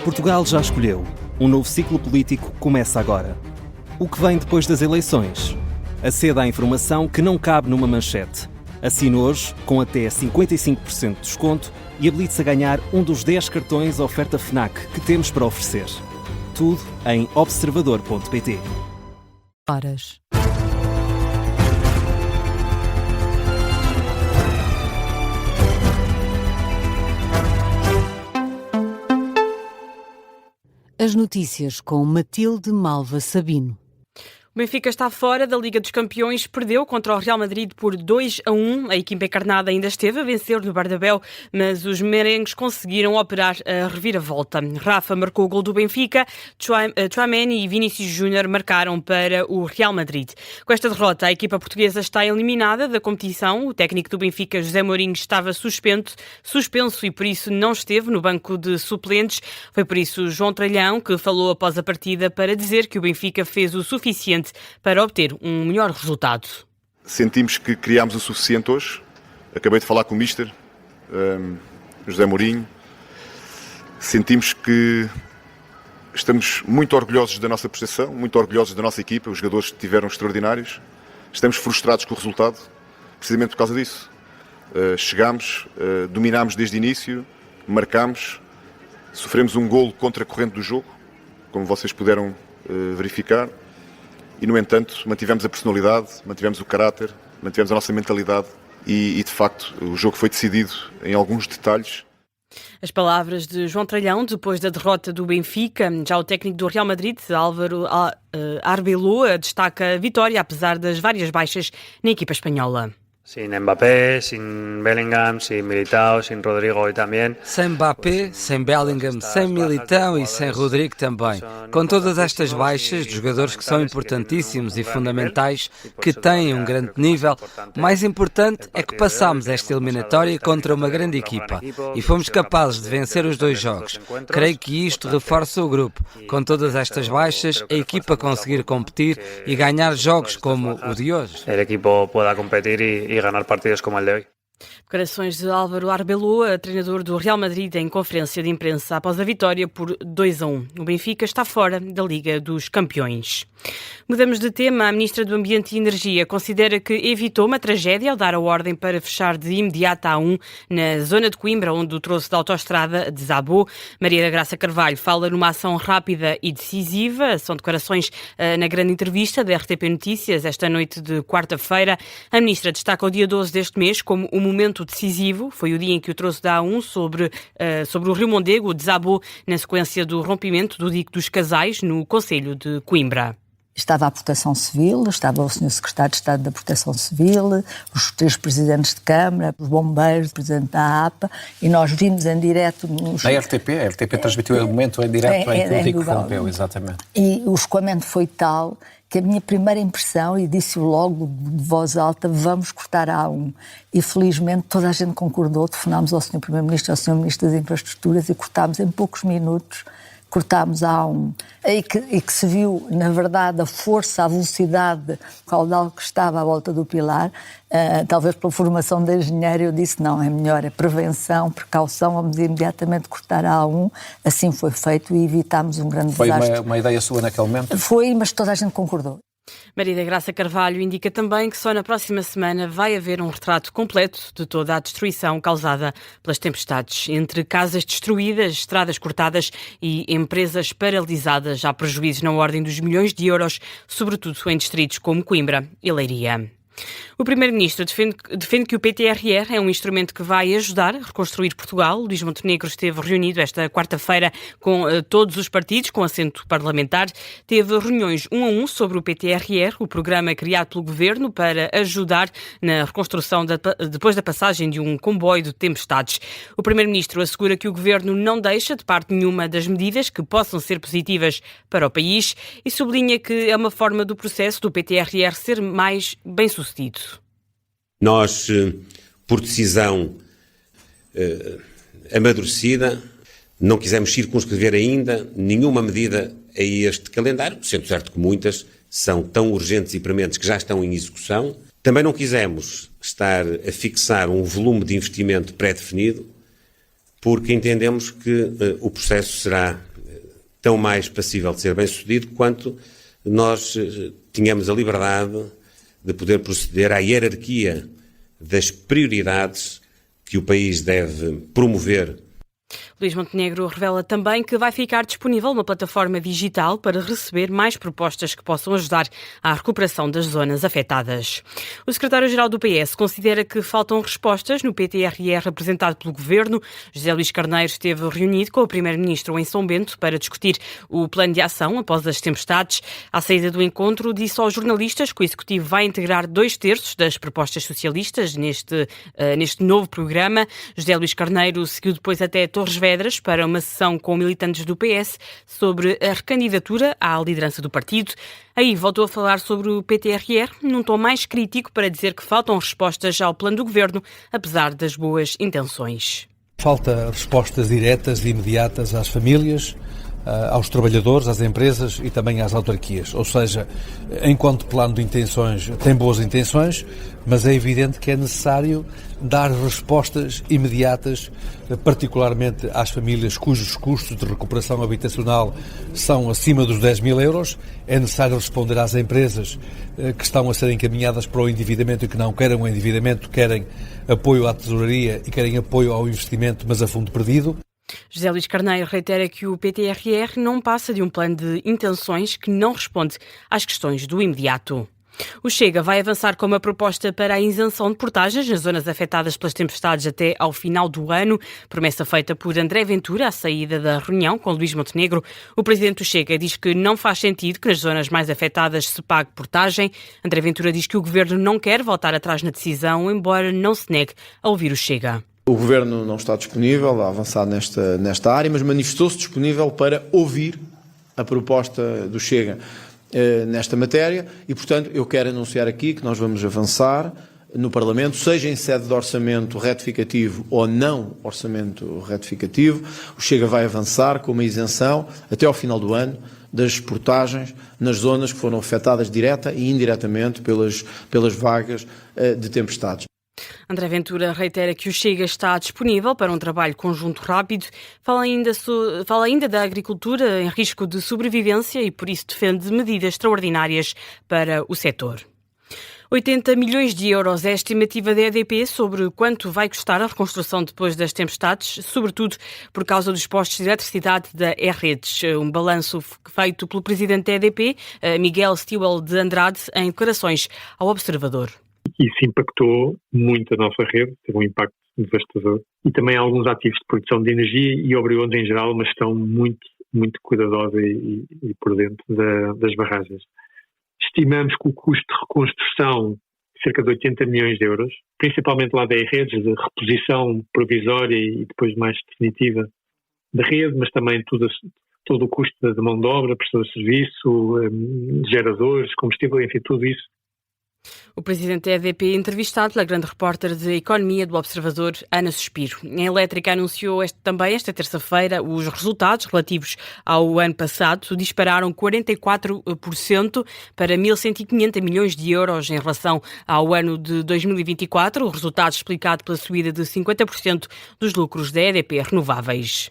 Portugal já escolheu. Um novo ciclo político começa agora. O que vem depois das eleições? Aceda à informação que não cabe numa manchete. Assine hoje, com até 55% de desconto, e habilite-se a ganhar um dos 10 cartões oferta FNAC que temos para oferecer. Tudo em observador.pt. Horas. As notícias com Matilde Malva Sabino. O Benfica está fora da Liga dos Campeões, perdeu contra o Real Madrid por 2-1. A equipa encarnada ainda esteve a vencer no Bernabéu, mas os merengues conseguiram operar a reviravolta. Rafa marcou o gol do Benfica, Tchouaméni e Vinícius Júnior marcaram para o Real Madrid. Com esta derrota, a equipa portuguesa está eliminada da competição. O técnico do Benfica, José Mourinho, estava suspenso e por isso não esteve no banco de suplentes. Foi por isso João Tralhão que falou após a partida para dizer que o Benfica fez o suficiente para obter um melhor resultado. Sentimos que criámos o suficiente hoje. Acabei de falar com o Mister, José Mourinho. Sentimos que estamos muito orgulhosos da nossa prestação, muito orgulhosos da nossa equipa. Os jogadores estiveram extraordinários. Estamos frustrados com o resultado, precisamente por causa disso. Chegámos, dominámos desde o início, marcámos, sofremos um golo contra a corrente do jogo, como vocês puderam verificar. E, no entanto, mantivemos a personalidade, mantivemos o caráter, mantivemos a nossa mentalidade e, de facto, o jogo foi decidido em alguns detalhes. As palavras de João Tralhão depois da derrota do Benfica. Já o técnico do Real Madrid, Álvaro Arbeloa, destaca a vitória, apesar das várias baixas na equipa espanhola. Sin Mbappé, sin Bellingham, sin Militao, sin Rodrigo hoy también. Sem Mbappé, sem Bellingham, sem Militao e sem Rodrigo também. Com todas estas baixas de jogadores que são importantíssimos e fundamentais, que têm um grande nível, o mais importante é que passámos esta eliminatória contra uma grande equipa e fomos capazes de vencer os 2 jogos. Creio que isto reforça o grupo. Com todas estas baixas, a equipa conseguir competir e ganhar jogos como o de hoje. El equipo pueda competir y ganar partidos como el de hoy. Declarações de Álvaro Arbeloa, treinador do Real Madrid, em conferência de imprensa após a vitória por 2-1. O Benfica está fora da Liga dos Campeões. Mudamos de tema. A Ministra do Ambiente e Energia considera que evitou uma tragédia ao dar a ordem para fechar de imediato a A1 na zona de Coimbra, onde o troço da autoestrada desabou. Maria da Graça Carvalho fala numa ação rápida e decisiva. São declarações na grande entrevista da RTP Notícias esta noite de quarta-feira. A Ministra destaca o dia 12 deste mês como um momento decisivo. Foi o dia em que o troço da A1 sobre o Rio Mondego desabou na sequência do rompimento do dique dos Casais, no concelho de Coimbra. Estava a Proteção Civil, estava o Sr. Secretário de Estado da Proteção Civil, os 3 presidentes de Câmara, os bombeiros, o presidente da APA, e nós vimos em direto... A RTP transmitiu o momento em direto em que o dique rompeu, exatamente. E o escoamento foi tal que a minha primeira impressão, e disse-o logo de voz alta, vamos cortar a A1. E felizmente toda a gente concordou, telefonámos ao Sr. Primeiro-Ministro, ao Sr. Ministro das Infraestruturas e cortámos em poucos minutos. Cortámos a A1 e que se viu, na verdade, a força, a velocidade, o caudal que estava à volta do pilar. Talvez pela formação de engenheiro eu disse, não, é melhor, é prevenção, precaução, vamos imediatamente cortar a A1. Assim foi feito e evitámos um grande desastre. Foi uma ideia sua naquele momento? Foi, mas toda a gente concordou. Maria da Graça Carvalho indica também que só na próxima semana vai haver um retrato completo de toda a destruição causada pelas tempestades. Entre casas destruídas, estradas cortadas e empresas paralisadas, há prejuízos na ordem dos milhões de euros, sobretudo em distritos como Coimbra e Leiria. O Primeiro-Ministro defende que o PTRR é um instrumento que vai ajudar a reconstruir Portugal. Luís Montenegro esteve reunido esta quarta-feira com todos os partidos, com assento parlamentar. Teve reuniões 1 a 1 sobre o PTRR, o programa criado pelo Governo para ajudar na reconstrução depois da passagem de um comboio de tempestades. O Primeiro-Ministro assegura que o Governo não deixa de parte nenhuma das medidas que possam ser positivas para o país e sublinha que é uma forma do processo do PTRR ser mais bem-sucedido. Nós, por decisão amadurecida, não quisemos circunscrever ainda nenhuma medida a este calendário, sendo certo que muitas são tão urgentes e prementes que já estão em execução. Também não quisemos estar a fixar um volume de investimento pré-definido, porque entendemos que o processo será tão mais passível de ser bem-sucedido quanto nós tínhamos a liberdade de poder proceder à hierarquia das prioridades que o país deve promover. Luís Montenegro revela também que vai ficar disponível uma plataforma digital para receber mais propostas que possam ajudar à recuperação das zonas afetadas. O secretário-geral do PS considera que faltam respostas no PTRR apresentado pelo Governo. José Luís Carneiro esteve reunido com o Primeiro-Ministro em São Bento para discutir o plano de ação após as tempestades. À saída do encontro, disse aos jornalistas que o Executivo vai integrar 2/3 das propostas socialistas neste novo programa. José Luís Carneiro seguiu depois até Torres Vedras para uma sessão com militantes do PS sobre a recandidatura à liderança do partido. Aí voltou a falar sobre o PTRR num tom mais crítico para dizer que faltam respostas ao plano do Governo, apesar das boas intenções. Falta respostas diretas e imediatas às famílias, aos trabalhadores, às empresas e também às autarquias. Ou seja, enquanto plano de intenções tem boas intenções, mas é evidente que é necessário dar respostas imediatas, particularmente às famílias cujos custos de recuperação habitacional são acima dos 10.000 euros. É necessário responder às empresas que estão a ser encaminhadas para o endividamento e que não querem o endividamento, querem apoio à tesouraria e querem apoio ao investimento, mas a fundo perdido. José Luís Carneiro reitera que o PTRR não passa de um plano de intenções que não responde às questões do imediato. O Chega vai avançar com uma proposta para a isenção de portagens nas zonas afetadas pelas tempestades até ao final do ano, promessa feita por André Ventura à saída da reunião com Luís Montenegro. O presidente do Chega diz que não faz sentido que nas zonas mais afetadas se pague portagem. André Ventura diz que o governo não quer voltar atrás na decisão, embora não se negue a ouvir o Chega. O Governo não está disponível a avançar nesta área, mas manifestou-se disponível para ouvir a proposta do Chega nesta matéria e, portanto, eu quero anunciar aqui que nós vamos avançar no Parlamento, seja em sede de orçamento retificativo ou não orçamento retificativo. O Chega vai avançar com uma isenção até ao final do ano das portagens nas zonas que foram afetadas direta e indiretamente pelas vagas de tempestades. André Ventura reitera que o Chega está disponível para um trabalho conjunto rápido. Fala ainda da agricultura em risco de sobrevivência e, por isso, defende medidas extraordinárias para o setor. 80 milhões de euros é a estimativa da EDP sobre quanto vai custar a reconstrução depois das tempestades, sobretudo por causa dos postos de eletricidade da E-Redes. Um balanço feito pelo presidente da EDP, Miguel Stilwell de Andrade, em declarações ao Observador. Isso impactou muito a nossa rede, teve um impacto devastador. E também há alguns ativos de produção de energia e obrigou-nos em geral uma gestão muito, muito cuidadosa e por dentro das barragens. Estimamos que o custo de reconstrução cerca de 80 milhões de euros, principalmente lá da E-Redes, de reposição provisória e depois mais definitiva da rede, mas também todo o custo da mão de obra, prestador de serviço, geradores, combustível, enfim, tudo isso. O presidente da EDP, entrevistado pela grande repórter de Economia do Observador, Ana Suspiro. A Elétrica anunciou também esta terça-feira os resultados relativos ao ano passado. Dispararam 44% para 1.150 milhões de euros em relação ao ano de 2024. O resultado explicado pela subida de 50% dos lucros da EDP Renováveis.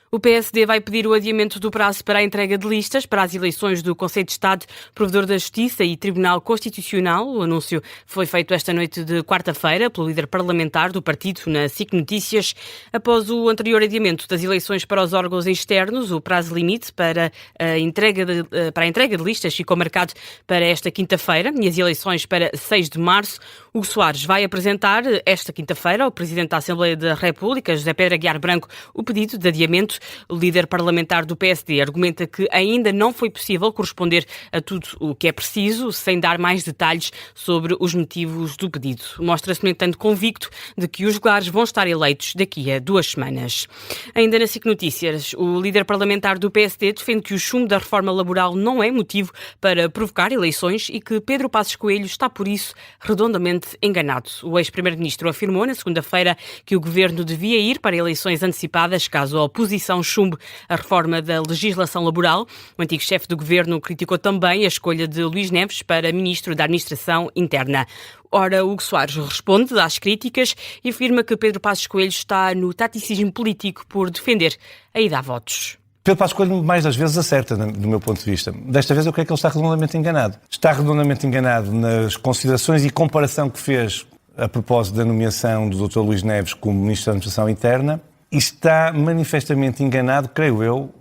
O PSD vai pedir o adiamento do prazo para a entrega de listas para as eleições do Conselho de Estado, Provedor da Justiça e Tribunal Constitucional. O anúncio foi feito esta noite de quarta-feira pelo líder parlamentar do partido na SIC Notícias. Após o anterior adiamento das eleições para os órgãos externos, o prazo limite para a entrega de listas ficou marcado para esta quinta-feira e as eleições para 6 de março. Hugo Soares vai apresentar esta quinta-feira ao Presidente da Assembleia da República, José Pedro Aguiar Branco, o pedido de adiamento. O líder parlamentar do PSD argumenta que ainda não foi possível corresponder a tudo o que é preciso, sem dar mais detalhes sobre os motivos do pedido. Mostra-se, no entanto, convicto de que os lugares vão estar eleitos daqui a 2 semanas. Ainda na SIC Notícias, o líder parlamentar do PSD defende que o chumbo da reforma laboral não é motivo para provocar eleições e que Pedro Passos Coelho está, por isso, redondamente enganado. O ex-primeiro-ministro afirmou na segunda-feira que o governo devia ir para eleições antecipadas caso a oposição chumbe a reforma da legislação laboral. O antigo chefe do governo criticou também a escolha de Luís Neves para ministro da Administração Interna. Ora, Hugo Soares responde às críticas e afirma que Pedro Passos Coelho está no taticismo político por defender a ida a votos. Pedro Passos Coelho mais das vezes acerta, do meu ponto de vista. Desta vez eu creio que ele está redondamente enganado. Está redondamente enganado nas considerações e comparação que fez a propósito da nomeação do Dr. Luís Neves como Ministro da Administração Interna e está manifestamente enganado, creio eu,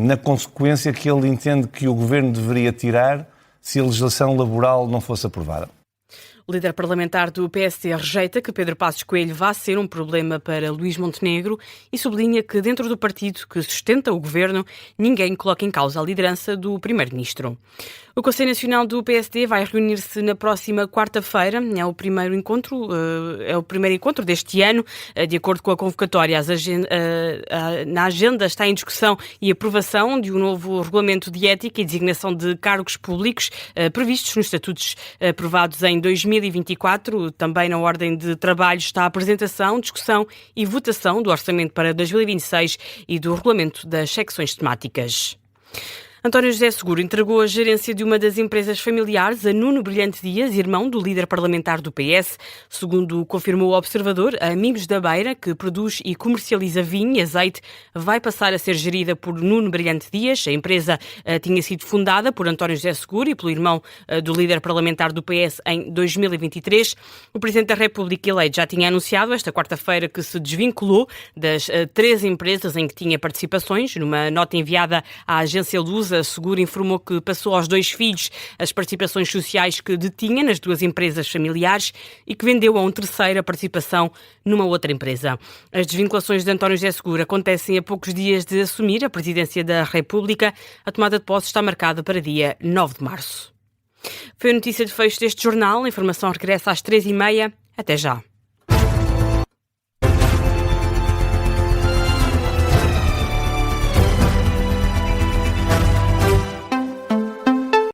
na consequência que ele entende que o Governo deveria tirar se a legislação laboral não fosse aprovada. O líder parlamentar do PSD rejeita que Pedro Passos Coelho vá ser um problema para Luís Montenegro e sublinha que dentro do partido que sustenta o governo ninguém coloca em causa a liderança do primeiro-ministro. O Conselho Nacional do PSD vai reunir-se na próxima quarta-feira. É o primeiro encontro deste ano. De acordo com a convocatória, na agenda está em discussão e aprovação de um novo regulamento de ética e designação de cargos públicos previstos nos estatutos aprovados em 2024. Também na ordem de trabalho está a apresentação, discussão e votação do orçamento para 2026 e do regulamento das secções temáticas. António José Seguro entregou a gerência de uma das empresas familiares a Nuno Brilhante Dias, irmão do líder parlamentar do PS. Segundo confirmou o Observador, a Mimos da Beira, que produz e comercializa vinho e azeite, vai passar a ser gerida por Nuno Brilhante Dias. A empresa tinha sido fundada por António José Seguro e pelo irmão do líder parlamentar do PS em 2023. O Presidente da República eleito já tinha anunciado esta quarta-feira que se desvinculou das 3 empresas em que tinha participações. Numa nota enviada à agência Lusa, a Seguro informou que passou aos 2 filhos as participações sociais que detinha nas 2 empresas familiares e que vendeu a um terceiro a participação numa outra empresa. As desvinculações de António José Seguro acontecem a poucos dias de assumir a presidência da República. A tomada de posse está marcada para dia 9 de março. Foi a notícia de fecho deste jornal. A informação regressa às 3h30. Até já.